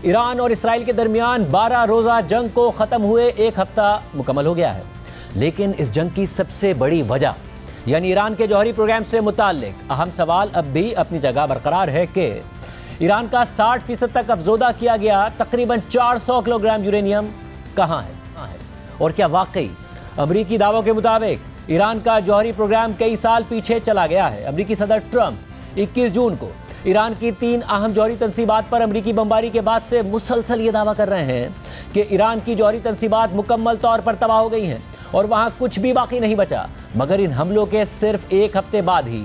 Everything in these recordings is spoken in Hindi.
ईरान और इसराइल के दरमियान 12 रोजा जंग को खत्म हुए 1 हफ्ता मुकम्मल हो गया है, लेकिन इस जंग की सबसे बड़ी वजह यानी ईरान के जौहरी प्रोग्राम से मुताल्लिक अहम सवाल अब भी अपनी जगह बरकरार है कि ईरान का 60% तक अफजोदा किया गया तकरीबन 400 किलोग्राम यूरेनियम कहाँ है और क्या वाकई अमरीकी दावों के मुताबिक ईरान का जौहरी प्रोग्राम कई साल पीछे चला गया है। अमरीकी सदर ट्रंप 21 जून को ईरान की 3 अहम जौहरी तंसीबात पर अमरीकी बमबारी के बाद से मुसलसल ये दावा कर रहे हैं कि ईरान की जौहरी तंसीबात मुकम्मल तौर पर तबाह हो गई हैं और वहां कुछ भी बाकी नहीं बचा। मगर इन हमलों के सिर्फ 1 हफ्ते बाद ही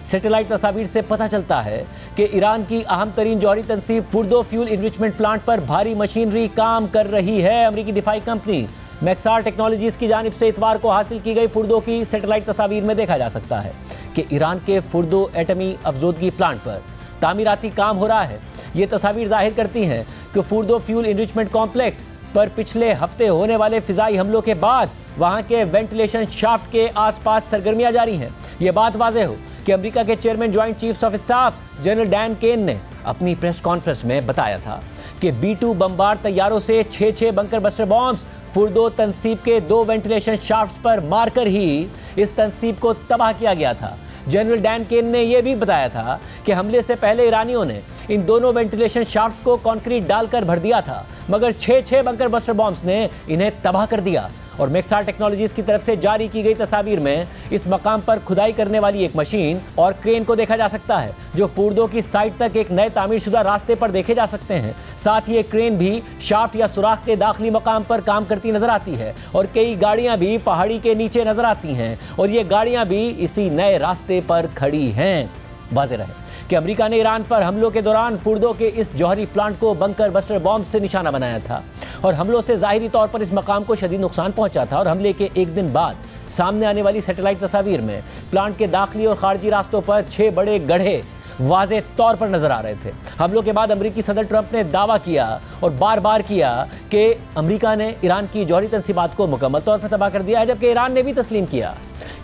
सैटेलाइट तस्वीर से पता चलता है कि ईरान की अहम तरीन जौहरी तंसीब फुर्दो फ्यूल इनरिचमेंट प्लांट पर भारी मशीनरी काम कर रही है। अमरीकी दिफाई कंपनी मैक्सार टेक्नोलॉजीज की जानिब से इतवार को हासिल की गई फुर्दो की सैटेलाइट तस्वीर में देखा जा सकता है कि ईरान के फुर्दो एटमी अफजोदगी प्लांट पर तामीराती काम हो रहा है। ये तस्वीर जाहिर करती हैं कि फुर्दो फ्यूल इनरिचमेंट कॉम्प्लेक्स पर पिछले हफ्ते होने वाले फिजाई हमलों के बाद वहां के वेंटिलेशन शाफ्ट के आसपास सरगर्मियां जारी हैं। ये बात वाज़ेह हो कि अमेरिका के chairman joint chiefs of staff general Dan Caine ने अपनी प्रेस कॉन्फ्रेंस में बताया था कि B-2 बमबार तैयारों से 6 बंकर बस्टर बॉम्ब्स फुर्दो तंसीब के 2 वेंटिलेशन शाफ्ट्स पर मारकर ही इस तंसीब को तबाह किया गया था। जनरल डैन केन ने यह भी बताया था कि हमले से पहले ईरानियों ने इन दोनों वेंटिलेशन शाफ्ट्स को कंक्रीट डालकर भर दिया था, मगर 6 बंकर बस्टर बॉम्ब्स ने इन्हें तबाह कर दिया। और मैक्सार टेक्नोलॉजीज की तरफ से जारी की गई तस्वीर में इस मकाम पर खुदाई करने वाली एक मशीन और क्रेन को देखा जा सकता है जो फुर्दो की साइट तक एक नए तामीरशुदा रास्ते पर देखे जा सकते हैं। साथ ही एक क्रेन भी शाफ्ट या सुराख के दाखिली मकाम पर काम करती नजर आती है और कई गाड़ियां भी पहाड़ी के नीचे नजर आती हैं और ये गाड़ियां भी इसी नए रास्ते पर खड़ी हैं। वाज़ेह रहे कि अमेरिका ने ईरान पर हमलों के दौरान फुर्दो के इस जौहरी प्लांट को बंकर बस्टर बॉम्ब से निशाना बनाया था और हमलों से ज़ाहिरी तौर पर इस मकाम को शदीद नुकसान पहुंचा था। और हमले के 1 दिन बाद सामने आने वाली सैटेलाइट तस्वीर में प्लांट के दाखिली और खारजी रास्तों पर 6 बड़े गड्ढे वाज़ेह तौर पर नजर आ रहे थे। हमलों के बाद अमरीकी सदर ट्रंप ने दावा किया और बार बार किया कि अमरीका ने ईरान की जौहरी तंसीबात को मुकम्मल तौर पर तबाह कर दिया है, जबकि ईरान ने भी तस्लीम किया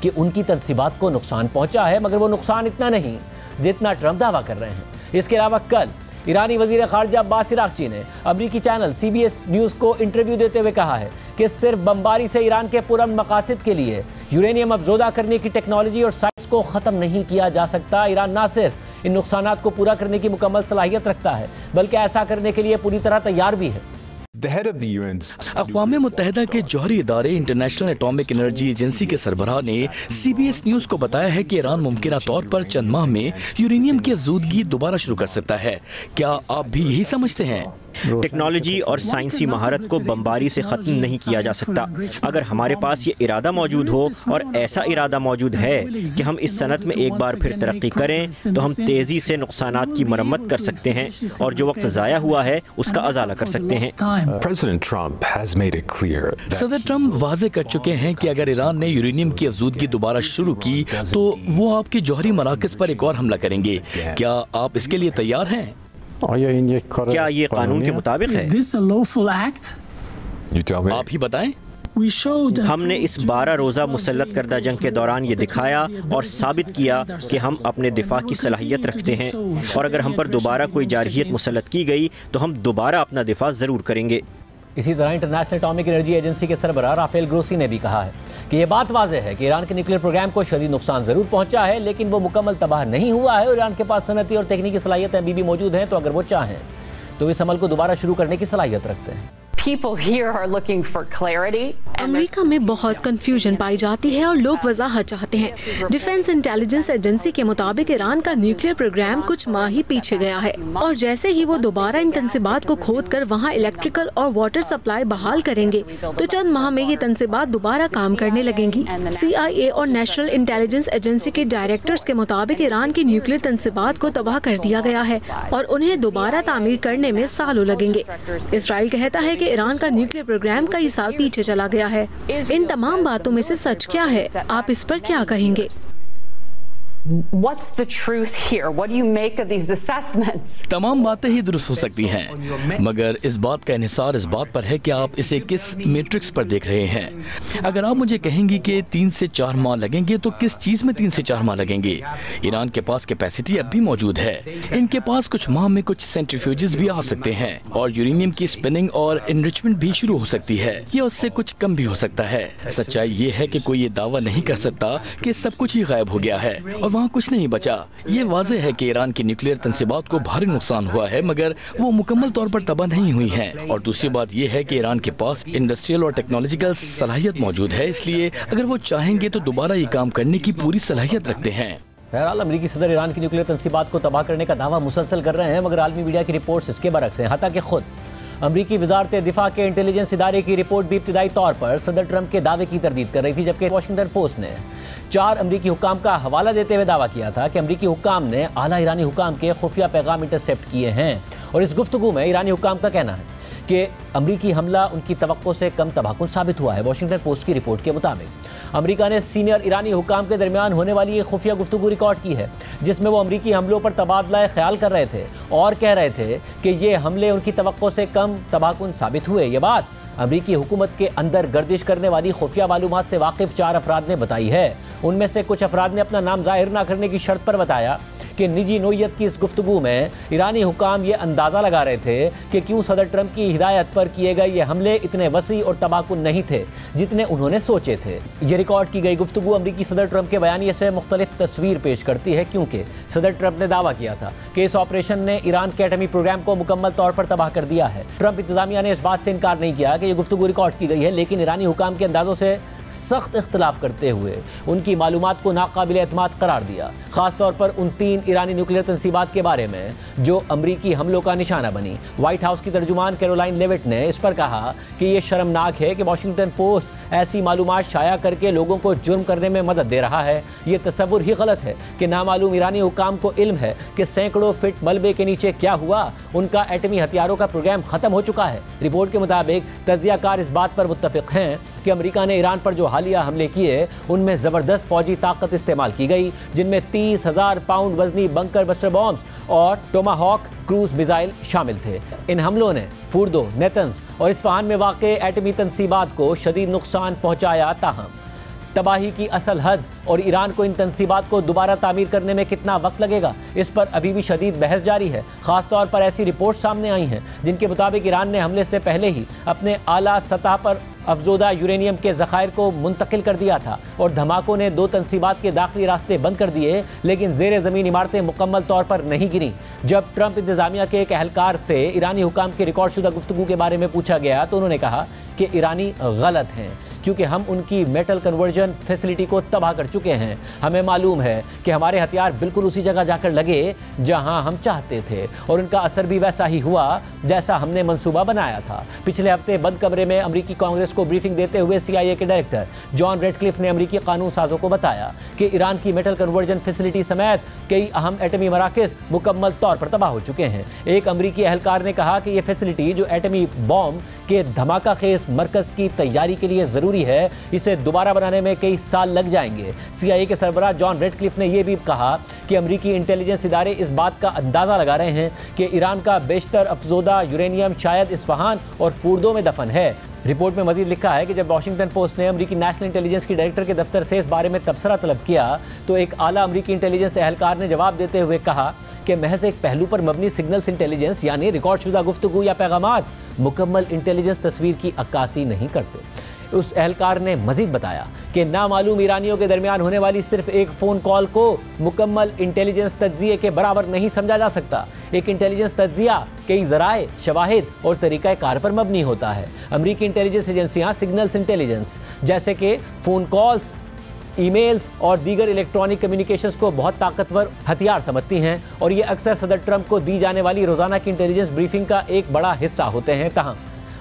कि उनकी तंसीबात को नुकसान पहुंचा है, मगर वो नुकसान इतना नहीं जितना ट्रंप दावा कर रहे हैं। इसके अलावा कल ईरानी वजीर खारजा अब्बास इराक़ची ने अमरीकी चैनल CBS न्यूज़ को इंटरव्यू देते हुए कहा है कि सिर्फ बमबारी से ईरान के पुरअमन मकासद के लिए यूरेनियम अफजोदा करने की टेक्नोलॉजी और साइट्स को ख़त्म नहीं किया जा सकता। ईरान ना सिर्फ इन नुकसानात को पूरा करने की मुकम्मल सलाहियत रखता है बल्कि ऐसा करने के लिए पूरी तरह तैयार भी है। अक़वाम मुत्तहिदा के जौहरी इदारे इंटरनेशनल एटॉमिक एनर्जी एजेंसी के सरबराह ने CBS न्यूज़ को बताया है कि ईरान मुमकिन तौर पर चंद माह में यूरेनियम की अफजूदगी दोबारा शुरू कर सकता है। क्या आप भी यही समझते हैं? टेक्नोलॉजी और साइंसी महारत को बमबारी से ख़त्म नहीं किया जा सकता। अगर हमारे पास ये इरादा मौजूद हो और ऐसा इरादा मौजूद है कि हम इस सनत में एक बार फिर तरक्की करें तो हम तेज़ी से नुकसानात की मरम्मत कर सकते हैं और जो वक्त ज़ाया हुआ है उसका अजाला कर सकते हैं। सदर ट्रंप वाज़ेह कर चुके हैं कि अगर ईरान ने यूरेनियम की अफजूदगी दोबारा शुरू की तो वो आपके जौहरी मराकज़ पर एक और हमला करेंगे। क्या आप इसके लिए तैयार हैं? क्या ये कानून के मुताबिक है? आप ही बताएं। हमने इस 12 रोज़ा मुसल्लत करदा जंग के दौरान ये दिखाया और साबित किया कि हम अपने दिफा की सलाहियत रखते हैं और अगर हम पर दोबारा कोई जारहियत मुसल्लत की गई तो हम दोबारा अपना दिफा ज़रूर करेंगे। इसी तरह इंटरनेशनल एटॉमिक एनर्जी एजेंसी के सरबराह राफेल ग्रोसी ने भी कहा है कि यह बात वाज़ेह है कि ईरान के न्यूक्लियर प्रोग्राम को शदीद नुकसान ज़रूर पहुंचा है, लेकिन वो मुकम्मल तबाह नहीं हुआ है और ईरान के पास सनती और तकनीकी सलाहियतें अभी भी मौजूद हैं, तो अगर वो चाहें तो इस अमल को दोबारा शुरू करने की सलाहियत रखते हैं। अमेरिका में बहुत कंफ्यूजन पाई जाती है और लोग वजाहत चाहते हैं। डिफेंस इंटेलिजेंस एजेंसी के मुताबिक ईरान का न्यूक्लियर प्रोग्राम कुछ माह ही पीछे गया है और जैसे ही वो दोबारा इन तंसीबात को खोद कर वहाँ इलेक्ट्रिकल और वाटर सप्लाई बहाल करेंगे तो चंद माह में ये तंसीबात दोबारा काम करने लगेंगी। CIA और नेशनल इंटेलिजेंस एजेंसी के डायरेक्टर्स के मुताबिक ईरान की न्यूक्लियर तंसीबात को तबाह कर दिया गया है और उन्हें दोबारा तामीर करने में सालों लगेंगे। इसराइल कहता है कि ईरान का न्यूक्लियर प्रोग्राम कई साल पीछे चला गया है। इन तमाम बातों में से सच क्या है? आप इस पर क्या कहेंगे? What's the truth here? What do you make of these assessments? तमाम बातें ही दुरुस्त हो सकती हैं, मगर इस बात का इन्हिसार इस बात पर है कि आप इसे किस मैट्रिक्स पर देख रहे हैं। अगर आप मुझे कहेंगी कि 3 से 4 माह लगेंगे, तो किस चीज़ में 3 से 4 माह लगेंगे? ईरान के पास कैपेसिटी अब भी मौजूद है। इनके पास कुछ माह में कुछ सेंट्रीफ्यूजेस भी आ सकते हैं और यूरेनियम की स्पिनिंग और एनरिचमेंट भी शुरू हो सकती है, या उससे कुछ कम भी हो सकता है। सच्चाई ये है कि कोई ये दावा नहीं कर सकता कि सब कुछ ही गायब हो गया है और वहाँ कुछ नहीं बचा। ये वाज़ेह है कि ईरान की न्यूक्लियर तंसीबात को भारी नुकसान हुआ है, मगर वो मुकम्मल तौर पर तबाह नहीं हुई हैं। और दूसरी बात यह है कि ईरान के पास इंडस्ट्रियल और टेक्नोलॉजिकल सलाहियत मौजूद है, इसलिए अगर वो चाहेंगे तो दोबारा ये काम करने की पूरी सलाहियत रखते हैं। बहरहाल अमेरिकी सदर ईरान की न्यूक्लियर तंसीबात को तबाह करने का दावा मुसलसल कर रहे हैं, मगर आलमी मीडिया की रिपोर्ट्स इसके बरक्स हैं। हालांकि खुद अमरीकी वजारत दिफा के इंटेलिजेंस इदारे की रिपोर्ट भी इब्तिदाई तौर पर सदर ट्रंप के दावे की तरदीद कर रही थी, जबकि वॉशिंगटन पोस्ट ने 4 अमरीकी हुक्काम का हवाला देते हुए दावा किया था कि अमरीकी हुक्काम ने आला ईरानी हुक्काम के खुफिया पैगाम इंटरसेप्ट किए हैं। और इस गुफ्तगू में ईरानी हुक्काम का कहना है कि अमरीकी हमला उनकी तवक्को से कम तबाहकुन साबित हुआ है। वॉशिंगटन पोस्ट की रिपोर्ट के मुताबिक अमेरिका ने सीनियर ईरानी हुक्काम के दरमियान होने वाली एक खुफिया गुफ्तगू रिकॉर्ड की है, जिसमें वो अमरीकी हमलों पर तबादला ख्याल कर रहे थे और कह रहे थे कि ये हमले उनकी तवक्को से कम तबाहकुन साबित हुए। ये बात अमरीकी हुकूमत के अंदर गर्दिश करने वाली खुफिया मालूमात से वाकिफ 4 अफराद ने बताई है। उनमें से कुछ अफराद ने अपना नाम जाहिर न करने की शर्त पर बताया कि निजी नोयत की इस गुफ्तगू में ईरानी हुकाम ये अंदाज़ा लगा रहे थे कि क्यों सदर ट्रंप की हिदायत पर किए गए ये हमले इतने वसी और तबाहकुन नहीं थे जितने उन्होंने सोचे थे। ये रिकॉर्ड की गई गुफ्तगू अमरीकी सदर ट्रंप के बयानिए से मुख्तलिफ तस्वीर पेश करती है, क्योंकि सदर ट्रंप ने दावा किया था कि इस ऑपरेशन ने ईरान के एटमी प्रोग्राम को मुकम्मल तौर पर तबाह कर दिया है। ट्रंप इंतजामिया ने इस बात से इनकार नहीं किया कि ये गुफ्तगू रिकॉर्ड की गई है, लेकिन ईरानी हुकाम के अंदाजों से सख्त इख्तलाफ करते हुए उनकी मालूमात को नाकाबिल एतमाद करार दिया, खासतौर पर उन 3 ईरानी न्यूक्लियर तंसीबात के बारे में जो अमरीकी हमलों का निशाना बनी। व्हाइट हाउस की तर्जुमान कैरोलाइन लेविट ने इस पर कहा कि यह शर्मनाक है कि वॉशिंगटन पोस्ट ऐसी मालूमात शाया करके लोगों को जुर्म करने में मदद दे रहा है। ये तसव्वुर ही गलत है कि नामालूम ईरानी हुकाम को इल्म है कि सैकड़ों फीट मलबे के नीचे क्या हुआ, उनका एटमी हथियारों का प्रोग्राम खत्म हो चुका है। रिपोर्ट के मुताबिक तज्जियाकार इस बात पर मुत्तफिक हैं कि अमेरिका ने ईरान पर जो हालिया हमले किए उनमें ज़बरदस्त फौजी ताकत इस्तेमाल की गई, जिनमें 30,000 पाउंड वजनी बंकर बस्टर बॉम्ब्स और टोमाहॉक क्रूज मिसाइल शामिल थे। इन हमलों ने फुर्दो, नेतन्स और इस्फहान में वाक़े एटमी तंसीबात को शदीद नुकसान पहुंचाया। ताहम तबाही की असल हद और ईरान को इन तंसीबात को दोबारा तामीर करने में कितना वक्त लगेगा, इस पर अभी भी शदीद बहस जारी है। ख़ासतौर पर ऐसी रिपोर्ट सामने आई हैं जिनके मुताबिक ईरान ने हमले से पहले ही अपने आला सतह पर अफजोदा यूरेनियम के ज़खायर को मुंतकिल कर दिया था और धमाकों ने 2 तंसीबात के दाखिली रास्ते बंद कर दिए, लेकिन ज़ेर ज़मीन इमारतें मुकम्मल तौर पर नहीं गिरी। जब ट्रंप इंतज़ामिया के एक अहलकार से ईरानी हुकाम की रिकॉर्ड शुदा गुफ्तगू के बारे में पूछा गया तो उन्होंने कहा कि ईरानी गलत हैं, क्योंकि हम उनकी मेटल कन्वर्जन फैसिलिटी को तबाह कर चुके हैं। हमें मालूम है कि हमारे हथियार बिल्कुल उसी जगह जाकर लगे जहां हम चाहते थे और उनका असर भी वैसा ही हुआ जैसा हमने मंसूबा बनाया था। पिछले हफ्ते बंद कमरे में अमरीकी कांग्रेस को ब्रीफिंग देते हुए CIA के डायरेक्टर जॉन रेडक्लिफ ने अमरीकी कानून साजों को बताया कि ईरान की मेटल कन्वर्जन फैसिलिटी समेत कई अहम एटमी मराकज़ मुकम्मल तौर पर तबाह हो चुके हैं। एक अमरीकी अहलकार ने कहा कि यह फैसिलिटी जो एटमी बॉम्ब के धमाका खेज मरकज़ की तैयारी के लिए ज़रूरी है, इसे दोबारा बनाने में कई साल लग जाएंगे। CIA के सरबराह जॉन रेडक्लिफ ने यह भी कहा कि अमरीकी इंटेलिजेंस इदारे इस बात का अंदाज़ा लगा रहे हैं कि ईरान का बेशतर अफजोदा यूरेनियम शायद इस्फहान और फुर्दो में दफन है। रिपोर्ट में मजीद लिखा है कि जब वॉशिंगटन पोस्ट ने अमरीकी नेशनल इंटेलिजेंस की डायरेक्टर के दफ्तर से इस बारे में तबसरा तलब किया तो एक आला अमरीकी इंटेलिजेंस एहलकार ने जवाब देते हुए कहा कि महज एक पहलू पर मबनी सिग्नल्स इंटेलिजेंस यानी रिकॉर्ड शुदा गुफ्तगू या पैगामात मुकम्मल इंटेलिजेंस तस्वीर की अक्कासी नहीं करते। उस एहलकार ने मजीद बताया कि नामालूम ईरानियों के दरमियान होने वाली सिर्फ एक फ़ोन कॉल को मुकम्मल इंटेलिजेंस तज्जिए के बराबर नहीं समझा जा सकता। एक इंटेलिजेंस तज्जिया कई ज़राए, शवाहिद और तरीक़ा कार पर मबनी होता है। अमरीकी इंटेलिजेंस एजेंसियाँ सिग्नल्स इंटेलिजेंस जैसे कि फ़ोन कॉल्स, ईमेल्स और दीगर इलेक्ट्रॉनिक कम्युनिकेशंस को बहुत ताकतवर हथियार समझती हैं और ये अक्सर सदर ट्रंप को दी जाने वाली रोज़ाना की इंटेलिजेंस ब्रीफिंग का एक बड़ा हिस्सा होते हैं। तहम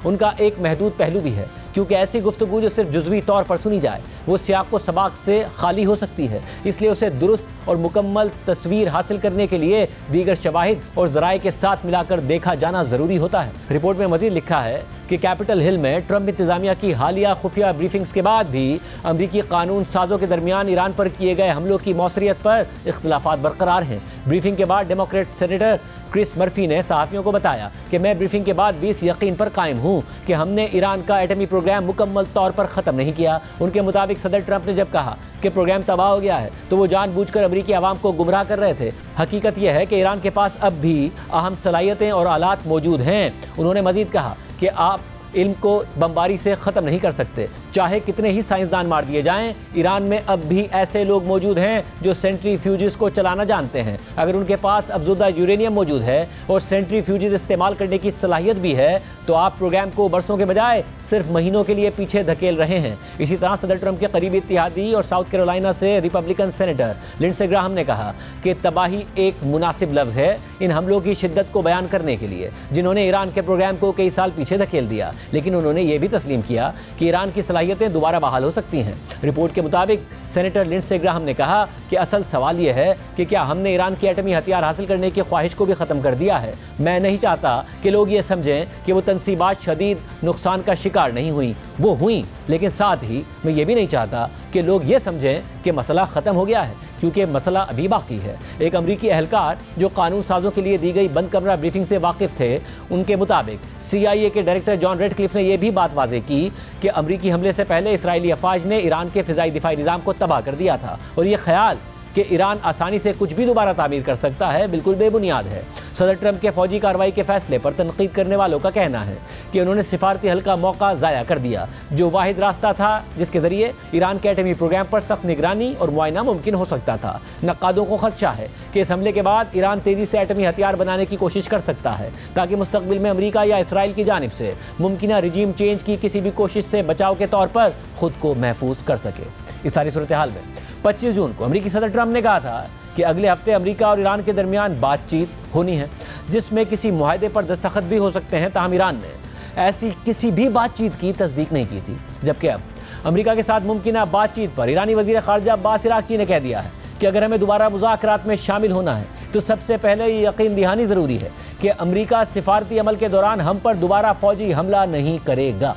उनका एक महदूद पहलू भी है, क्योंकि ऐसी गुफ्तगू जो सिर्फ जुज़वी तौर पर सुनी जाए वो सियाक़ व सबाक़ से खाली हो सकती है, इसलिए उसे दुरुस्त और मुकम्मल तस्वीर हासिल करने के लिए दीगर शवाहिद और ज़राए के साथ मिलाकर देखा जाना ज़रूरी होता है। रिपोर्ट में मज़ीद लिखा है कि कैपिटल हिल में ट्रंप इंतजामिया की हालिया खुफिया ब्रीफिंग्स के बाद भी अमरीकी कानून साजों के दरमियान ईरान पर किए गए हमलों की मौसरियत पर इख्तिलाफात बरकरार हैं। ब्रीफिंग के बाद डेमोक्रेट सेनेटर क्रिस मर्फी ने सहाफ़ियों को बताया कि मैं ब्रीफिंग के बाद भी इस यकीन पर कायम हूँ कि हमने ईरान का एटमी प्रोग्राम मुकम्मल तौर पर ख़त्म नहीं किया। उनके मुताबिक सदर ट्रंप ने जब कहा कि प्रोग्राम तबाह हो गया है तो वो जानबूझकर अमरीकी आवाम को गुमराह कर रहे थे। हकीकत यह है कि ईरान के पास अब भी अहम सलाहियतें और आलात मौजूद हैं। उन्होंने मजीद कहा कि आप इल्म को बमबारी से ख़त्म नहीं कर सकते, चाहे कितने ही साइंसदान मार दिए जाएं। ईरान में अब भी ऐसे लोग मौजूद हैं जो सेंट्रीफ्यूजेस को चलाना जानते हैं। अगर उनके पास अफजुदा यूरेनियम मौजूद है और सेंट्रीफ्यूजेस इस्तेमाल करने की सलाहियत भी है तो आप प्रोग्राम को बरसों के बजाय सिर्फ महीनों के लिए पीछे धकेल रहे हैं। इसी तरह सदर ट्रंप के करीबी इत्तेहादी और साउथ कैरोलिना से रिपब्लिकन सेनेटर लिंडसे ग्राहम ने कहा कि तबाही एक मुनासिब लफ्ज़ है इन हमलों की शिद्दत को बयान करने के लिए जिन्होंने ईरान के प्रोग्राम को कई साल पीछे धकेल दिया। लेकिन उन्होंने ये भी तस्लीम किया कि ईरान की सलाहियतें दोबारा बहाल हो सकती हैं। रिपोर्ट के मुताबिक सेनेटर लिंडसे ग्राहम ने कहा कि असल सवाल यह है कि क्या हमने ईरान के एटमी हथियार हासिल करने की ख्वाहिश को भी ख़त्म कर दिया है। मैं नहीं चाहता कि लोग ये समझें कि वो तनसीबात शदीद नुकसान का शिकार नहीं हुई, वो हुई, लेकिन साथ ही मैं ये भी नहीं चाहता कि लोग ये समझें कि मसला ख़त्म हो गया है, क्योंकि मसला अभी बाकी है। एक अमरीकी एहलकार जो कानून साजों के लिए दी गई बंद कमरा ब्रीफिंग से वाकिफ थे, उनके मुताबिक CIA के डायरेक्टर जॉन रेडक्लिफ ने यह भी बात वाज़ेह की कि अमरीकी हमले से पहले इसराइली अफवाज ने ईरान के फ़िज़ाई दिफाई निज़ाम को तबाह कर दिया था और ये ख्याल कि ईरान आसानी से कुछ भी दोबारा तामीर कर सकता है बिल्कुल बेबुनियाद है। सदर ट्रंप के फौजी कार्रवाई के फैसले पर तनकीद करने वालों का कहना है कि उन्होंने सिफारती हल का मौका ज़ाया कर दिया, जो वाहिद रास्ता था जिसके ज़रिए ईरान के एटमी प्रोग्राम पर सख्त निगरानी और मुआयना मुमकिन हो सकता था। नक्कादों को खदशा है कि इस हमले के बाद ईरान तेज़ी से एटमी हथियार बनाने की कोशिश कर सकता है ताकि मुस्तकबिल में अमरीका या इसराइल की जानिब से मुमकिन रिजीम चेंज की किसी भी कोशिश से बचाव के तौर पर खुद को महफूज कर सके। इस सारी सूरत हाल में 25 जून को अमरीकी सदर ट्रंप ने कहा था कि अगले हफ्ते अमरीका और ईरान के दरमियान बातचीत होनी है जिसमें किसी मुआहदे पर दस्तखत भी हो सकते हैं। ताहम ईरान ने ऐसी किसी भी बातचीत की तस्दीक नहीं की थी, जबकि अब अमरीका के साथ मुमकिन बातचीत पर ईरानी वज़ीर ख़ारिजा अब्बास इराक़ची ने कह दिया है कि अगर हमें दोबारा मुज़ाकरात में शामिल होना है तो सबसे पहले ये यकीन दहानी ज़रूरी है कि अमरीका सिफारती अमल के दौरान हम पर दोबारा फ़ौजी हमला नहीं करेगा।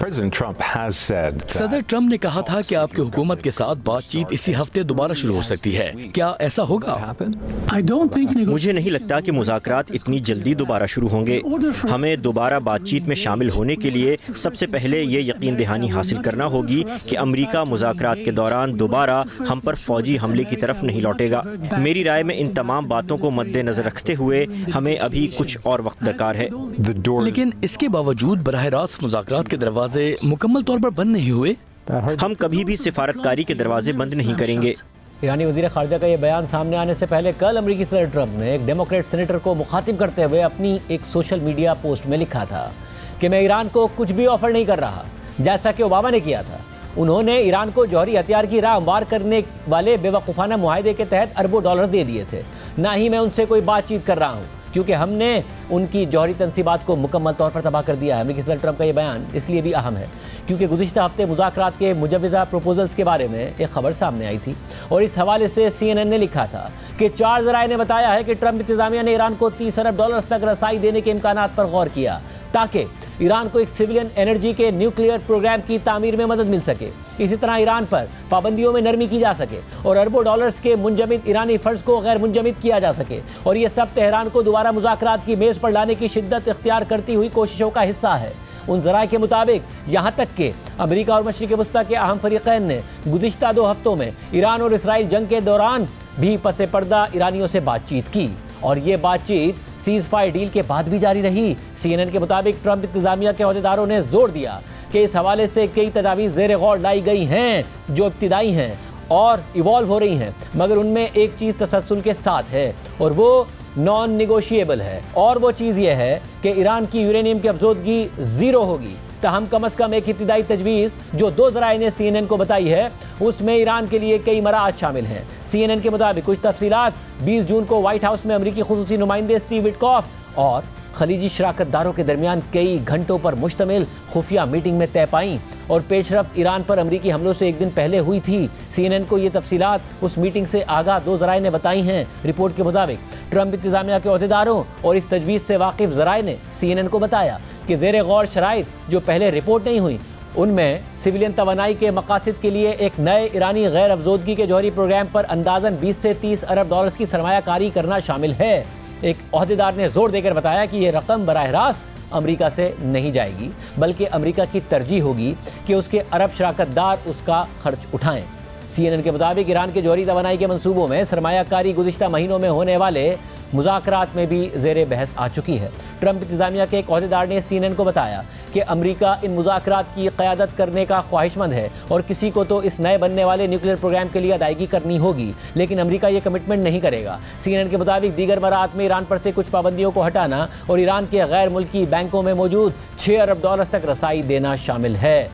सदर ट्रंप ने कहा था कि आपकी हुकूमत के साथ बातचीत इसी हफ्ते दोबारा शुरू हो सकती है। क्या ऐसा होगा? मुझे नहीं लगता कि मुज़ाकरात इतनी जल्दी दोबारा शुरू होंगे। हमें दोबारा बातचीत में शामिल होने के लिए सबसे पहले ये यकीन दहानी हासिल करना होगी कि अमरीका मुज़ाकरात के दौरान दोबारा हम पर फौजी हमले की तरफ नहीं लौटेगा। मेरी राय में इन तमाम बातों को मद्देनजर रखते हुए हमें अभी कुछ और वक्त दरकार है। लेकिन इसके बावजूद बराह रास्त मुज़ाकरात के दरवाजे मुकम्मल तौर पर बंद नहीं हुए। हम कभी भी सिफारतकारी के दरवाजे बंद नहीं करेंगे। ईरानी वज़ीर ख़ारिजा का ये बयान सामने आने से पहले कल अमरीकी सदर ट्रंप ने एक डेमोक्रेट सेनेटर को मुखातिब करते हुए अपनी एक सोशल मीडिया पोस्ट में लिखा था कि मैं ईरान को कुछ भी ऑफर नहीं कर रहा, जैसा कि ओबामा ने किया था। उन्होंने ईरान को जौहरी हथियार की राह हमवार करने वाले बेवकूफ़ाना मुआहदे के तहत अरबों डॉलर दे दिए थे। ना ही मैं उनसे कोई बातचीत कर रहा हूँ, क्योंकि हमने उनकी जौहरी तनसीबात को मुकम्मल तौर पर तबाह कर दिया है। अमरीकी सदर ट्रंप का ये बयान इसलिए भी अहम है क्योंकि गुज़िश्ता हफ्ते मुज़ाकरात के मुजव्वज़ा प्रपोजल्स के बारे में एक खबर सामने आई थी और इस हवाले से CNN ने लिखा था कि 4 ज़राए ने बताया है कि ट्रंप इंतज़ामिया ने ईरान को 30 अरब डॉलर तक रसाई देने के इम्कानात पर गौर किया ताकि ईरान को एक सिविलियन एनर्जी के न्यूक्लियर प्रोग्राम की तामीर में मदद मिल सके। इसी तरह ईरान पर पाबंदियों में नरमी की जा सके और अरबों डॉलर्स के मुंजमिद ईरानी फर्ज को गैर मुंजमिद किया जा सके। और ये सब तेहरान को दोबारा मुज़ाकरात की मेज़ पर लाने की शिद्दत इख्तियार करती हुई कोशिशों का हिस्सा है। उन ज़राए के मुताबिक यहाँ तक कि अमरीका और मशरिक़ वस्ता के अहम फरीक़ैन ने गुज़िश्ता 2 हफ्तों में ईरान और इसराइल जंग के दौरान भी पसे पर्दा ईरानियों से बातचीत की और ये बातचीत सीज़ फायर डील के बाद भी जारी रही। CNN के मुताबिक ट्रंप इंतज़ामिया के अहदेदारों ने जोर दिया कि इस हवाले से कई तजावीज़ ज़ेर गौर लाई गई हैं जो इब्तिदाई हैं और इवॉल्व हो रही हैं, मगर उनमें एक चीज़ तसलसल के साथ है और वो नॉन निगोशिएबल है और वो चीज़ ये है कि ईरान की यूरेनियम की अफजोदगी ज़ीरो होगी। तहम कम अज़ कम एक इब्तिदाई तजवीज़ जो 2 ज़राए ने CNN को बताई है उसमें ईरान के लिए कई मराहत शामिल हैं। CNN के मुताबिक कुछ तफसीलात 20 जून को व्हाइट हाउस में अमरीकी खुसूसी नुमाइंदे स्टीव विटकॉफ और खलीजी शराकतदारों के दरमियान कई घंटों पर मुश्तमिल खुफिया मीटिंग में तय पाई और पेशरफ्त ईरान पर अमरीकी हमलों से एक दिन पहले हुई थी। CNN को ये तफसीलात उस मीटिंग से आगाह 2 ज़राए ने बताई हैं। रिपोर्ट के मुताबिक ट्रंप इंतज़ामिया के अहदेदारों और इस तजवीज़ से वाकिफ़ ज़राए ने CNN को बताया कि ज़ेरे गौर शराइत जो पहले रिपोर्ट नहीं हुई उनमें सिविलियन तवानाई के मकासद के लिए एक नए ईरानी गैर अफजोदगी के जौहरी प्रोग्राम पर अंदाजन 20 से 30 अरब डॉलर्स की सरमायाकारी करना शामिल है। एक ओहदेदार ने जोर देकर बताया कि यह रकम बराह रास्त अमेरिका से नहीं जाएगी, बल्कि अमेरिका की तरजीह होगी कि उसके अरब शराकतदार उसका खर्च उठाएं। CNN के मुताबिक ईरान के जौहरी तवानाई के मंसूबों में सरमायाकारी गुज़िश्ता महीनों में होने वाले मुज़ाकरात में भी ज़ेरे बहस आ चुकी है। ट्रंप इंतज़ामिया के एक ओहदेदार ने CNN को बताया कि अमेरिका इन मुज़ाकरात की क़यादत करने का ख्वाहिशमंद है और किसी को तो इस नए बनने वाले न्यूक्लियर प्रोग्राम के लिए अदायगी करनी होगी, लेकिन अमेरिका ये कमिटमेंट नहीं करेगा। CNN के मुताबिक दीगर मराहत में ईरान पर से कुछ पाबंदियों को हटाना और ईरान के गैर मुल्की बैंकों में मौजूद 6 अरब डॉलर तक रसाई देना शामिल है।